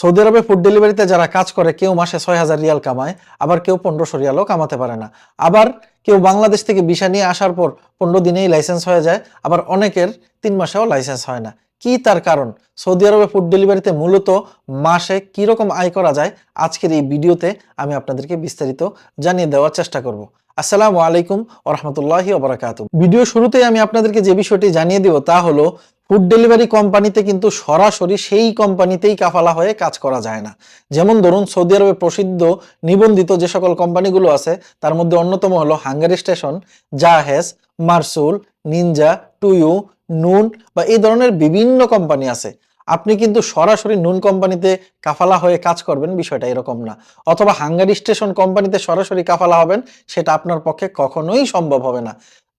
Saudi আরবে food ডেলিভারিতে যারা কাজ করে কেউ মাসে ৬,০০০ রিয়াল কামায়, আবার কেউ ১৫০০ রিয়ালও কামাতে পারে না। আবার কেউ বাংলাদেশ থেকে ভিসা নিয়ে আসার পর ১৫ দিনেই লাইসেন্স হয়ে যায়, আবার অনেকের ৩ মাসেও লাইসেন্স হয় না। কি তার কারণ? সৌদি আরবে ফুড ডেলিভারিতে মূলত মাসে কিরকম আয় করা যায়, আজকের এই ভিডিওতে আমি আপনাদেরকে বিস্তারিত জানিয়ে দেওয়ার চেষ্টা করব। আসসালামু আলাইকুম ওয়া রাহমাতুল্লাহি ওয়া বারাকাতুহু। ভিডিও শুরুতেই আমি আপনাদেরকে যে বিষয়টি জানিয়ে দিব তা হলো ফুড ডেলিভারি কোম্পানিতে কিন্তু সরাসরি সেই কোম্পানিতেই কাফালা হয়ে কাজ করা যায় না। যেমন ধরুন সৌদি আরবে প্রসিদ্ধ নিবন্ধিত যে সকল কোম্পানিগুলো আছে তার মধ্যে অন্যতম হলো হাঙ্গারি স্টেশন, জাহেজ, মারসুল, নিনজা, টুয়ু, নুন বা এই ধরনের বিভিন্ন কোম্পানি আছে। আপনি কিন্তু সরাসরি নুন কোম্পানিতে কাফালা হয়ে কাজ করবেন বিষয়টা এরকম না, অথবা হাঙ্গারি স্টেশন কোম্পানিতে সরাসরি কাফালা হবেন সেটা আপনার পক্ষে কখনোই সম্ভব হবে না।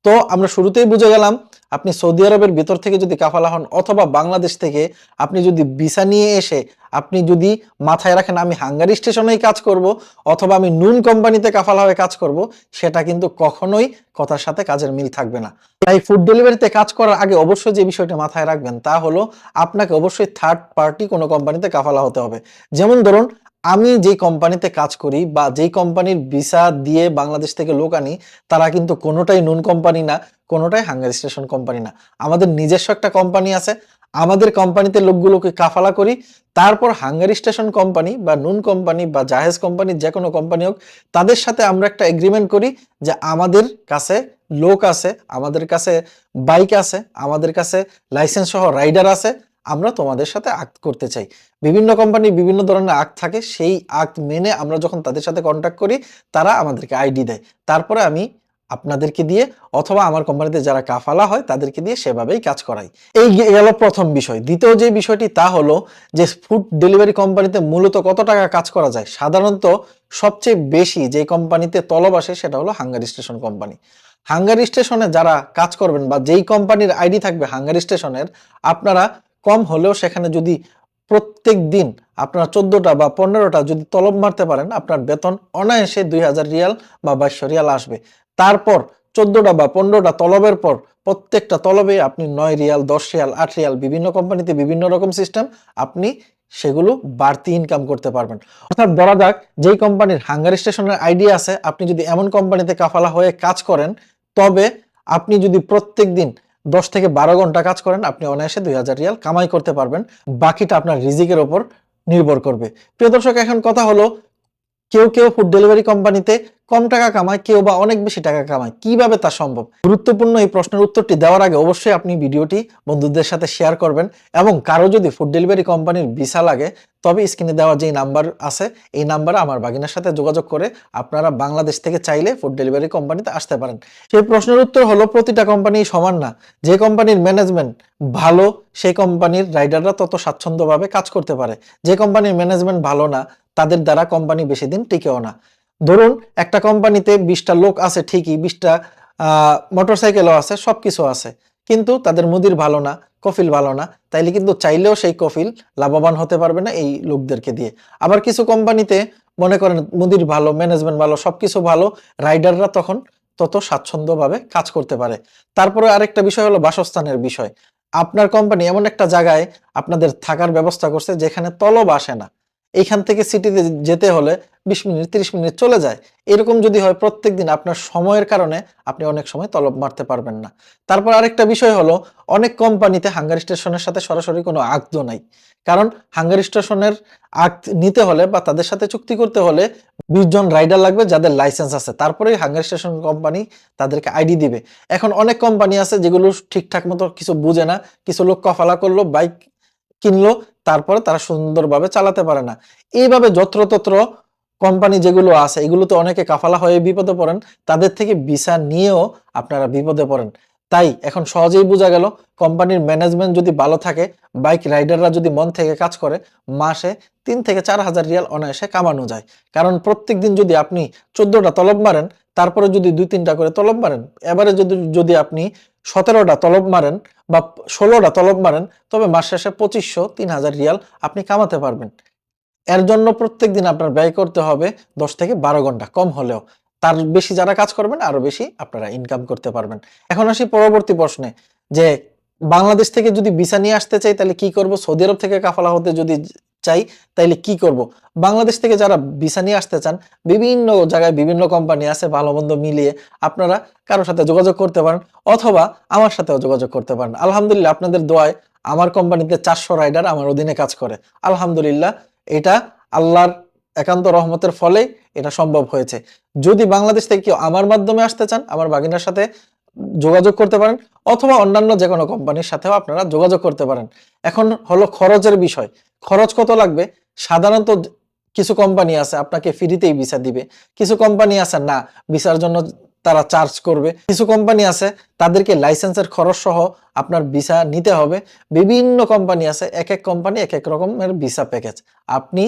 তো আমরা শুরুতেই বুঝে গেলাম আপনি সৌদি আরবের ভিতর থেকে যদি কাফালা হন অথবা বাংলাদেশ থেকে আপনি যদি ভিসা নিয়ে এসে আপনি যদি মাথায় রাখেন আমি হাঙ্গারি স্টেশনেই কাজ করব অথবা আমি নুন কোম্পানিতে কাফালা হয়ে কাজ করব, সেটা কিন্তু কখনোই কথার সাথে কাজের মিল থাকবে না। তাই ফুড ডেলিভারিতে কাজ করার আগে অবশ্যই যে বিষয়টা মাথায় রাখবেন তা হলো আপনাকে অবশ্যই থার্ড পার্টি কোনো কোম্পানিতে কাফালা হতে হবে। যেমন ধরুন আমি যেই কোম্পানিতে কাজ করি বা যেই কোম্পানির ভিসা দিয়ে বাংলাদেশ থেকে লোক আনি তারা কিন্তু কোনোটাই নুন কোম্পানি না, কোনোটাই হাঙ্গারি স্টেশন কোম্পানি না। আমাদের নিজস্ব একটা কোম্পানি আছে, আমাদের কোম্পানিতে লোকগুলোকে কাফালা করি, তারপর হাঙ্গারি স্টেশন কোম্পানি বা নুন কোম্পানি বা জাহেজ কোম্পানি যে কোনো কোম্পানি হোক তাদের সাথে আমরা একটা এগ্রিমেন্ট করি যে আমাদের কাছে লোক আছে, আমাদের কাছে বাইক আছে, আমাদের কাছে লাইসেন্স সহ রাইডার আছে, আমরা তোমাদের সাথে আক্ট করতে চাই। বিভিন্ন কোম্পানির বিভিন্ন ধরনের আক্ট থাকে, সেই আক্ট মেনে আমরা যখন তাদের সাথে কন্ট্যাক্ট করি তারা আমাদেরকে আইডি দেয়, তারপরে আমি আপনাদেরকে দিয়ে অথবা আমার কোম্পানিতে যারা কাফালা হয় তাদেরকে দিয়ে সেভাবেই কাজ করাই। এই গেল প্রথম বিষয়। দ্বিতীয় যে বিষয়টি তা হলো যে ফুড ডেলিভারি কোম্পানিতে মূলত কত টাকা কাজ করা যায়। সাধারণত সবচেয়ে বেশি যে কোম্পানিতে তলব আসে সেটা হলো হাঙ্গারি স্টেশন কোম্পানি। হাঙ্গারি স্টেশনে যারা কাজ করবেন বা যেই কোম্পানির আইডি থাকবে হাঙ্গারি স্টেশনের, আপনারা কম হলেও সেখানে যদি প্রত্যেক দিন আপনারা ১৪টা বা ১৫টা যদি তলব মারতে পারেন আপনার বেতন অনায়াসে ২,০০০ রিয়াল বা ২২০০ রিয়াল আসবে। তারপর ১৪টা বা ১৫টা তলবের পর প্রত্যেকটা তলবে আপনি ৯ রিয়াল, ১০ রিয়াল, ৮ রিয়াল, বিভিন্ন কোম্পানিতে বিভিন্ন রকম সিস্টেম, আপনি সেগুলো বাড়তি ইনকাম করতে পারবেন। অর্থাৎ ধরা যাক যেই কোম্পানির হাঙ্গারি স্টেশনের আইডি আছে, আপনি যদি এমন কোম্পানিতে কাফালা হয়ে কাজ করেন তবে আপনি যদি প্রত্যেক দিন ১০ থেকে ১২ ঘন্টা কাজ করেন আপনি অনায়াসে ২,০০০ রিয়াল কামাই করতে পারবেন। বাকিটা আপনার রিজিকের উপর নির্ভর করবে। প্রিয় দর্শক, এখন কথা হলো কেউ ফুড ডেলিভারি কোম্পানিতে কম টাকা কামায়, কেউ বা অনেক বেশি টাকা কামায়। কিভাবে তা সম্ভব? গুরুত্বপূর্ণ এই প্রশ্নের উত্তরটি দেওয়ার আগে অবশ্যই আপনি ভিডিওটি বন্ধুদের সাথে শেয়ার করবেন এবং কারো যদি ফুড ডেলিভারি কোম্পানির ভিসা লাগে তবে স্ক্রিনে দেওয়া যেই নাম্বার আছে এই নাম্বারে আমার ভাগিনার সাথে যোগাযোগ করে আপনারা বাংলাদেশ থেকে চাইলে ফুড ডেলিভারি কোম্পানিতে আসতে পারেন। সেই প্রশ্নের উত্তর হলো প্রতিটা কোম্পানি সমান না। যে কোম্পানির ম্যানেজমেন্ট ভালো সেই কোম্পানির রাইডাররা তত স্বাচ্ছন্দ্যভাবে কাজ করতে পারে। যে কোম্পানির ম্যানেজমেন্ট ভালো না তাদের দ্বারা কোম্পানি বেশি দিন টিকেও না। ধরুন একটা কোম্পানিতে ২০টা লোক আছে ঠিকই, ২০টা মোটরসাইকেলও আছে, সবকিছু আছে, কিন্তু তাদের মুদির ভালো না, কফিল ভালো না, তাইলে কিন্তু চাইলেও সেই কফিল লাভবান হতে পারবে না এই লোকদেরকে দিয়ে। আবার কিছু কোম্পানিতে মনে করেন মুদির ভালো, ম্যানেজমেন্ট ভালো, সবকিছু ভালো, রাইডাররা তখন তত স্বাচ্ছন্দ্যভাবে কাজ করতে পারে। তারপরে আরেকটা বিষয় হলো বাসস্থানের বিষয়। আপনার কোম্পানি এমন একটা জায়গায় আপনাদের থাকার ব্যবস্থা করছে যেখানে তলব আসে না, এইখান থেকে সিটিতে যেতে হলে ২০ মিনিট ৩০ মিনিট চলে যায়। এরকম যদি হয় প্রত্যেকদিন আপনার সময়ের কারণে আপনি অনেক সময় তলব মারতে পারবেন না। তারপর আরেকটা বিষয় হলো অনেক কোম্পানিতে হাঙ্গারি স্টেশনের সাথে সরাসরি কোনো আক্তও নাই। কারণ হাঙ্গারি স্টেশনের আক্ত নিতে হলে বা তাদের সাথে চুক্তি করতে হলে ২০ জন রাইডার লাগবে যাদের লাইসেন্স আছে। তারপরেই হাঙ্গারি স্টেশন কোম্পানি তাদেরকে আইডি দিবে। এখন অনেক কোম্পানি আছে যেগুলো ঠিকঠাক মতো কিছু বুঝে না। কিছু লোক কফালা করলো, বাইক কিনলো, তারপরে তারা সুন্দরভাবে চালাতে পারে না। এইভাবে যত্রতত্র কোম্পানি যেগুলো আছে এগুলোতে অনেকে কাফালা হয়ে বিপদে পড়েন, তাদের থেকে ভিসা নিয়েও আপনারা বিপদে পড়েন। তাই এখন সহজেই বোঝা গেল কোম্পানির ম্যানেজমেন্ট যদি ভালো থাকে, বাইক রাইডাররা যদি মন থেকে কাজ করে, মাসে ৩ থেকে ৪,০০০ রিয়াল অনায়াসে কামানো যায়। কারণ প্রত্যেকদিন যদি আপনি ১৪টা তলব মারেন, তারপরে যদি ২-৩টা করে তলব মারেন, এবারে যদি আপনি ১৭টা তলব মারেন বা ১৬টা তলব মারেন, তবে মাস শেষে ২৫০০ ৩,০০০ রিয়াল আপনি কামাতে পারবেন। এর জন্য প্রত্যেকদিন আপনার ব্যয় করতে হবে ১০ থেকে ১২ ঘন্টা কম হলেও। তার বেশি যারা কাজ করবেন আরো বেশি আপনারা ইনকাম করতে পারবেন। এখন আসি পরবর্তী প্রশ্নে যে বাংলাদেশ থেকে যদি ভিসা নিয়ে আসতে চাই তাহলে কি করব, সৌদি আরব থেকে কাফালা হতে যদি চাই তাইলে কি করব। বাংলাদেশ থেকে যারা ভিসা নিয়ে আসতে চান, বিভিন্ন জায়গায় বিভিন্ন কোম্পানি আছে, ভালো মন্দ মিলিয়ে আপনারা কারোর সাথে যোগাযোগ করতে পারেন, অথবা আমার সাথেও যোগাযোগ করতে পারেন। আলহামদুলিল্লাহ আপনাদের দোয়ায় আমার কোম্পানিতে 400 রাইডার আমার অধীনে কাজ করে। আলহামদুলিল্লাহ, এটা আল্লাহর একান্ত রহমতের ফলেই এটা সম্ভব হয়েছে। যদি বাংলাদেশ থেকে কেউ আমার মাধ্যমে আসতে চান, আমার বাগিনার সাথে যোগাযোগ করতে পারেন, অথবা অন্যান্য যে কোনো কোম্পানির সাথেও আপনারা যোগাযোগ করতে পারেন। এখন হলো খরচের বিষয়। খরচ কত লাগবে? সাধারণত কিছু কোম্পানি আছে আপনাকে ফ্রিতেই ভিসা দিবে, কিছু কোম্পানি আছে না, ভিসার জন্য তারা চার্জ করবে, কিছু কোম্পানি আছে তাদেরকে লাইসেন্সের খরচ সহ আপনার ভিসা নিতে হবে। বিভিন্ন কোম্পানি আছে, এক এক কোম্পানি এক এক রকমের ভিসা প্যাকেজ। আপনি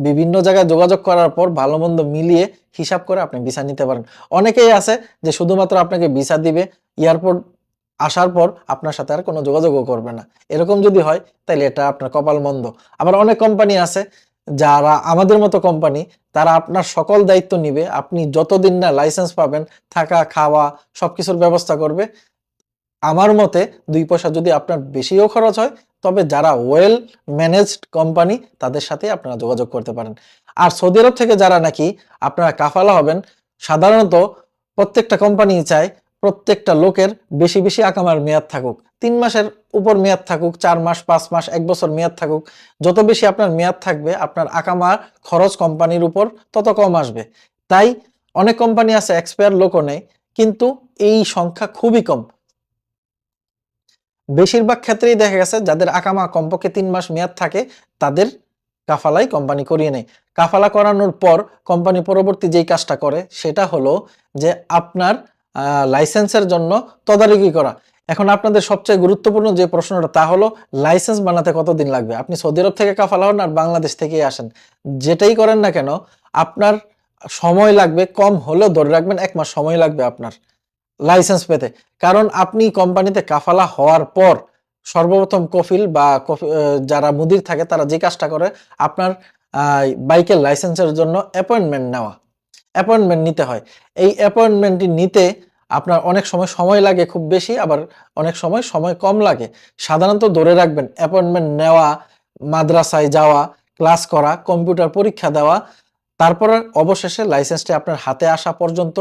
বিভিন্ন জায়গায় যোগাযোগ করার পর ভালো মন্দ মিলিয়ে হিসাব করে আপনি ভিসা নিতে পারেন। অনেকেই আছে যে শুধুমাত্র আপনাকে ভিসা দিবে, এয়ারপোর্ট আসার পর আপনার সাথে আর কোনো যোগাযোগও করবে না। এরকম যদি হয় তাহলে এটা আপনার কপাল মন্দ। আবার অনেক কোম্পানি আছে যারা আমাদের মতো কোম্পানি, তারা আপনার সকল দায়িত্ব নিবে। আপনি যতদিন না লাইসেন্স পাবেন, থাকা খাওয়া সবকিছুর ব্যবস্থা করবে। আমার মতে 2 পয়সা যদি আপনার বেশিও খরচ হয়, তবে যারা ওয়েল ম্যানেজড কোম্পানি তাদের সাথে আপনারা যোগাযোগ করতে পারেন। আর সৌদি আরব থেকে যারা নাকি আপনারা কাফালা হবেন, সাধারণত প্রত্যেকটা কোম্পানি চায় প্রত্যেকটা লোকের বেশি বেশি আকামার মেয়াদ থাকুক। 3 মাসের উপর মেয়াদ থাকুক, 4 মাস, 5 মাস, 1 বছর মেয়াদ থাকুক। যত বেশি আপনার মেয়াদ থাকবে, আপনার আকামার খরচ কোম্পানির উপর তত কম আসবে। তাই অনেক কোম্পানি আছে এক্সপায়ার লোকও নেয়, কিন্তু এই সংখ্যা খুবই কম। বেশিরভাগ ক্ষেত্রেই দেখা গেছে যাদের আকামা কমপক্ষে 3 মাস মেয়াদ থাকে, তাদের কাফালাই কোম্পানি করিয়ে নেয়। কাফালা করানোর পর কোম্পানি পরবর্তী যেই কাজটা করে সেটা হলো যে আপনার লাইসেন্সের জন্য তদারকি করা। এখন আপনাদের সবচেয়ে গুরুত্বপূর্ণ যে প্রশ্নটা, তা হলো লাইসেন্স বানাতে কতদিন লাগবে? আপনি সৌদি আরব থেকে কাফালা হন আর বাংলাদেশ থেকেই আসেন, যেটাই করেন না কেন আপনার সময় লাগবে, কম হলেও ধরে রাখবেন 1 মাস সময় লাগবে আপনার লাইসেন্স পেতে। কারণ আপনি কোম্পানিতে কাফালা হওয়ার পর সর্বপ্রথম কফিল বা যারা মুদির থাকে তারা যে কাজটা করে, আপনার বাইকের লাইসেন্সের জন্য অ্যাপয়েন্টমেন্ট নিতে হয়। এই অ্যাপয়েন্টমেন্টটি নিতে আপনার অনেক সময় লাগে খুব বেশি, আবার অনেক সময় কম লাগে। সাধারণত ধরে রাখবেন অ্যাপয়েন্টমেন্ট নেওয়া, মাদ্রাসায় যাওয়া, ক্লাস করা, কম্পিউটার পরীক্ষা দেওয়া, তারপরে অবশেষে লাইসেন্সটি আপনার হাতে আসা পর্যন্ত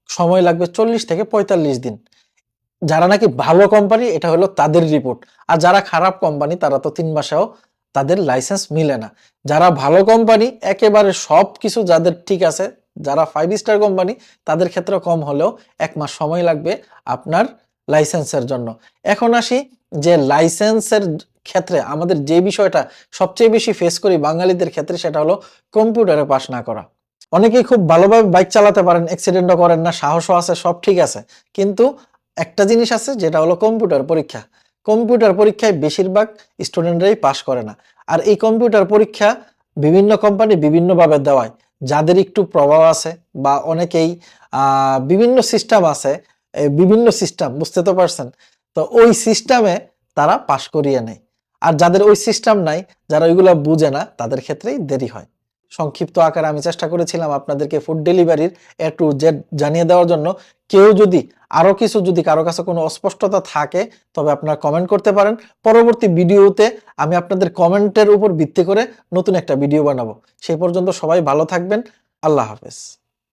সময় লাগবে 40 থেকে 45 দিন। যারা নাকি ভালো কোম্পানি, এটা হলো তাদের রিপোর্ট। আর যারা খারাপ কোম্পানি তারা তো 3 মাসেও তাদের লাইসেন্স মিলে না। যারা ভালো কোম্পানি, একেবারে সবকিছু যাদের ঠিক আছে, যারা 5 স্টার কোম্পানি, তাদের ক্ষেত্রে কম হলেও 1 মাস সময় লাগবে আপনার লাইসেন্সের জন্য। এখন আসি যে লাইসেন্সের ক্ষেত্রে আমাদের যে বিষয়টা সবচেয়ে বেশি ফেস করি বাঙালিদের ক্ষেত্রে, সেটা হলো কম্পিউটারে পাস না করা। অনেকেই খুব ভালোভাবে বাইক চালাতে পারেন, অ্যাক্সিডেন্টও করেন না, সাহসও আছে, সব ঠিক আছে। কিন্তু একটা জিনিস আছে যেটা হলো কম্পিউটার পরীক্ষা। কম্পিউটার পরীক্ষায় বেশিরভাগ স্টুডেন্টরাই পাস করে না। আর এই কম্পিউটার পরীক্ষা বিভিন্ন কোম্পানি বিভিন্নভাবে দেওয়ায়। যাদের একটু প্রভাব আছে বা অনেকেই বিভিন্ন সিস্টেম আছে, বিভিন্ন সিস্টেম বুঝতে তো পারছেন, তো ওই সিস্টেমে তারা পাস করিয়ে নেয়। আর যাদের ওই সিস্টেম নাই, যারা ওইগুলো বুঝে না, তাদের ক্ষেত্রেই দেরি হয়। সংক্ষিপ্ত আকারে আমি চেষ্টা করেছিলাম আপনাদেরকে ফুড ডেলিভারির A to Z জানিয়ে দেওয়ার জন্য। কেউ যদি আরো কিছু, যদি কারো কাছে কোনো অস্পষ্টতা থাকে, তবে আপনারা কমেন্ট করতে পারেন। পরবর্তী ভিডিওতে আমি আপনাদের কমেন্টের উপর ভিত্তি করে নতুন একটা ভিডিও বানাবো। সেই পর্যন্ত সবাই ভালো থাকবেন। আল্লাহ হাফেজ।